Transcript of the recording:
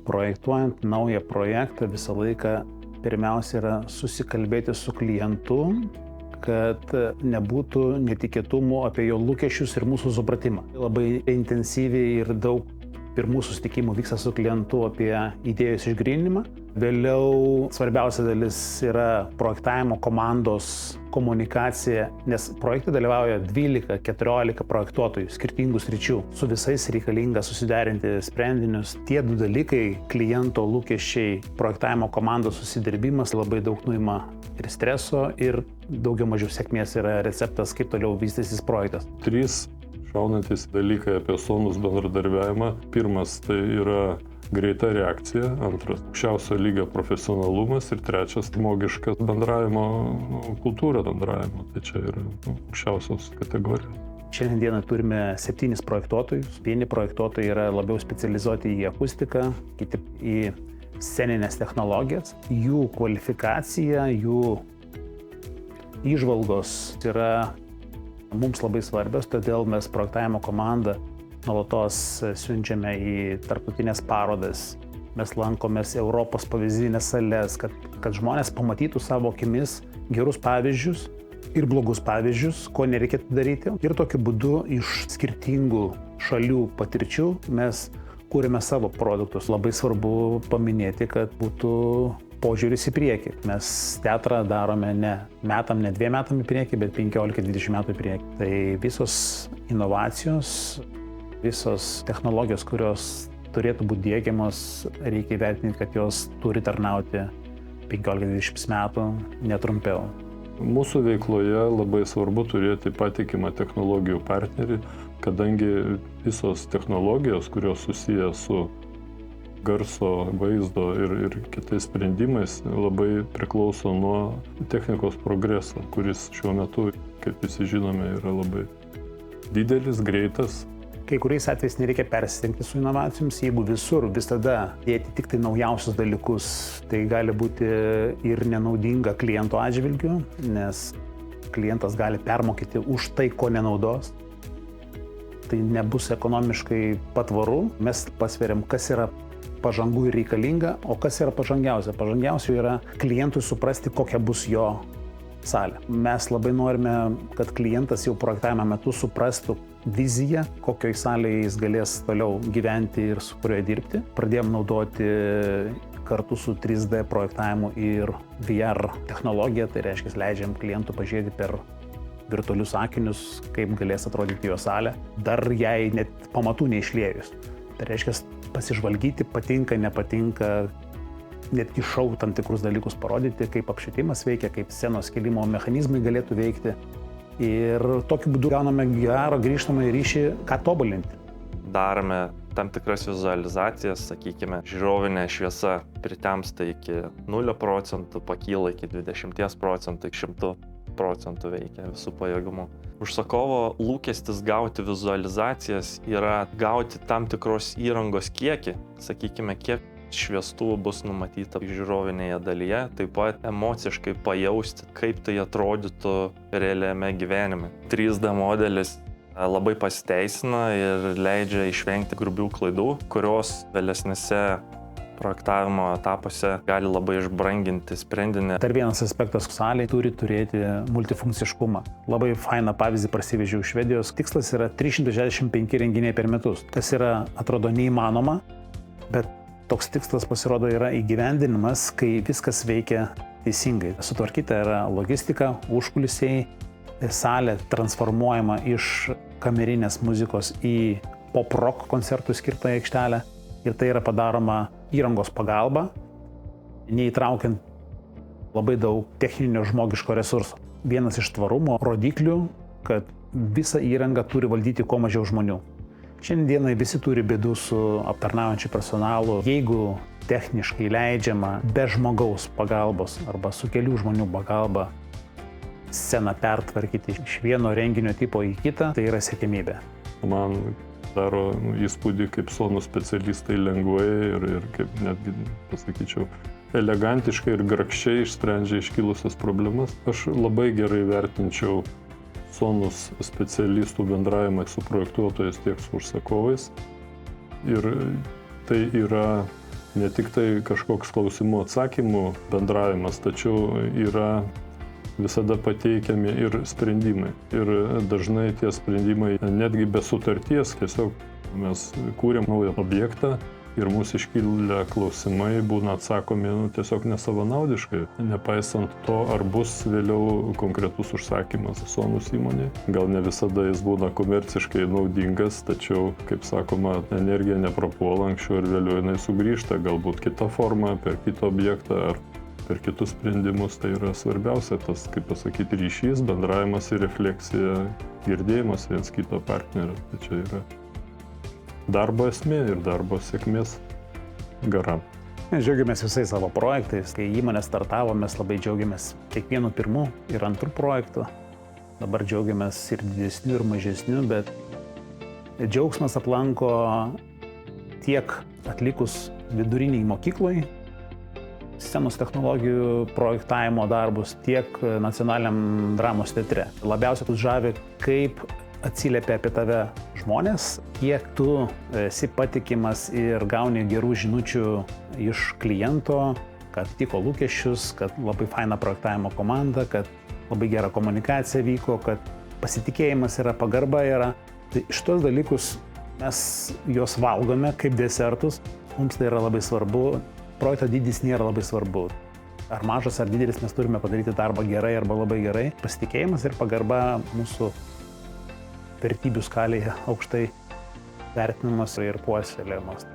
Projektuojant naują projektą visą laiką pirmiausia yra susikalbėti su klientu, kad nebūtų netikėtumų apie jo lūkesčius ir mūsų supratimą. Labai intensyviai ir daug pirmų susitikimų vyksta su klientu apie idėjos išgryninimą. Vėliau svarbiausia dalis yra projektavimo komandos komunikacija, nes projekte dalyvauja 12-14 projektuotojų skirtingų sričių. Su visais reikalinga susiderinti sprendinius. Tie du dalykai - kliento lūkesčiai, projektavimo komandos susidirbimas labai daug nuima ir streso, ir daugiau mažiau sėkmės yra receptas, kaip toliau vystysis projektas. 3 šaunantys dalykai apie Sonus bendradarbiavimą. Pirmas tai yra greita reakcija, antras aukščiausio lygio profesionalumas ir trečias žmogiškas bendravimo kultūra bendravimo. Tai čia yra aukščiausios kategorijos. Šiandieną turime 7 projektuotojus. Vieni projektuotojai yra labiau specializuoti į akustiką, kiti į sceninės technologijas. Jų kvalifikacija, jų įžvalgos yra mums labai svarbios, todėl mes projektavimo komandą nuolatos siunčiame į tarptautinės parodas. Mes lankomės Europos pavyzdinės sales, kad žmonės pamatytų savo akimis gerus pavyzdžius ir blogus pavyzdžius, ko nereikėtų daryti. Ir tokiu būdu iš skirtingų šalių patirčių mes kūrėme savo produktus. Labai svarbu paminėti, kad būtų požiūris į priekį. Mes teatrą darome ne metam, ne 2 metam į priekį, bet 15-20 metų į priekį. Tai visos inovacijos, visos technologijos, kurios turėtų būti diegiamos, reikia įvertinti, kad jos turi tarnauti 15-20 metų, netrumpiau. Mūsų veikloje labai svarbu turėti patikimą technologijų partnerį, kadangi visos technologijos, kurios susiję su garso, vaizdo ir kitais sprendimais, labai priklauso nuo technikos progreso, kuris šiuo metu, kaip visi žinome, yra labai didelis, greitas. Kai kuriais atvejais nereikia persistengti su inovacijoms, jeigu visur visada dėti tik tai naujausius dalykus, tai gali būti ir nenaudinga kliento atžvilgiu, nes klientas gali permokyti už tai, ko nenaudos. Tai nebus ekonomiškai patvaru. Mes pasveriam, kas yra pažangu ir reikalinga, o kas yra pažangiausia. Pažangiausia yra klientui suprasti, kokia bus jo salė. Mes labai norime, kad klientas jau projektavimo metu suprastų viziją, kokioj salėje jis galės toliau gyventi ir su kurioje dirbti. Pradėjom naudoti kartu su 3D projektavimu ir VR technologiją, tai reiškia, leidžiam klientų pažiūrėti per virtualius akinius, kaip galės atrodyti jo salė, dar jai net pamatų neišliejus. Tai reiškia, pasižvalgyti, patinka, nepatinka, netgi šou tam tikrus dalykus parodyti, kaip apšvietimas veikia, kaip scenos kėlimo mechanizmai galėtų veikti. Ir tokiu būdu gauname gerą grįžtamą ryšį, ką tobulinti. Darome tam tikras vizualizacijas, sakykime, žiūrovinė šviesa pritemsta iki 0%, pakyla iki 20%, iki 100% veikia visų pajėgumų. Užsakovo lūkestis gauti vizualizacijas yra gauti tam tikros įrangos kiekį, sakykime, kiek šviestuvų bus numatyta žiūrovinėje dalyje, taip pat emociškai pajausti, kaip tai atrodytų realiame gyvenime. 3D modelis labai pasiteisina ir leidžia išvengti grubių klaidų, kurios vėlesnėse projektavimo etapuose gali labai išbranginti sprendinį. Dar vienas aspektas, salė turi turėti multifunkciškumą. Labai fainą pavyzdį parsivežiau iš Švedijos. Tikslas yra 365 renginiai per metus. Tas yra, atrodo, neįmanoma, bet toks tikslas pasirodo yra įgyvendinimas, kai viskas veikia teisingai. Sutvarkyta yra logistika, užkulisiai, salė transformuojama iš kamerinės muzikos į pop-rock koncertų skirtą aikštelę. Ir tai yra padaroma įrangos pagalba, neįtraukiant labai daug techninio žmogiško resurso. Vienas iš tvarumo rodiklių, kad visą įrangą turi valdyti kuo mažiau žmonių. Šiandieną visi turi bėdų su aptarnaujančiu personalu. Jeigu techniškai leidžiama be žmogaus pagalbos arba su kelių žmonių pagalba sceną pertvarkyti iš vieno renginio tipo į kitą, tai yra siekiamybė. Man daro įspūdį, kaip Sonų specialistai lengvai ir kaip netgi, pasakyčiau, elegantiškai ir grakščiai išsprendžia iškilusias problemas. Aš labai gerai vertinčiau Sonus specialistų bendravimą su projektuotojais tiek su užsakovais. Ir tai yra ne tik tai kažkoks klausimų atsakymų bendravimas, tačiau yra visada pateikiami ir sprendimai. Ir dažnai tie sprendimai netgi be sutarties, tiesiog mes kūrėm naują objektą ir mūsų iškilę klausimai būna atsakomi tiesiog nesavanaudiškai, nepaisant to, ar bus vėliau konkretus užsakymas Sonus įmonė. Gal ne visada jis būna komerciškai naudingas, tačiau, kaip sakoma, energija neprapuola, anksčiau ir vėliau jinai sugrįžta, galbūt kita forma, per kitą objektą ar per kitus sprendimus. Tai yra svarbiausia tas, kaip pasakyti, ryšys, bendravimas ir refleksija, girdėjimas viens kito partnerio. Tai čia yra darbo esmė ir darbo sėkmės gara. Mes džiaugiamės visais savo projektais. Kai įmonė startavo, mes labai džiaugiamės kiekvienu pirmu ir antru projektu. Dabar džiaugiamės ir didesniu, ir mažesniu, bet džiaugsmas aplanko tiek atlikus viduriniai mokyklai, scenos technologijų projektavimo darbus, tiek nacionaliniam dramos teatre. Labiausiai tu žavi, kaip atsiliepia apie tave žmonės, kiek tu esi patikimas ir gauni gerų žinučių iš kliento, kad atitiko lūkesčius, kad labai faina projektavimo komanda, kad labai gera komunikacija vyko, kad pasitikėjimas yra, pagarba yra. Tai šitos dalykus mes juos valgome kaip desertus, mums tai yra labai svarbu. Projekto dydis nėra labai svarbu. Ar mažas, ar didelis, mes turime padaryti darbą gerai arba labai gerai. Pasitikėjimas ir pagarba mūsų vertybių skalėje aukštai vertinamas ir puoselėjamas.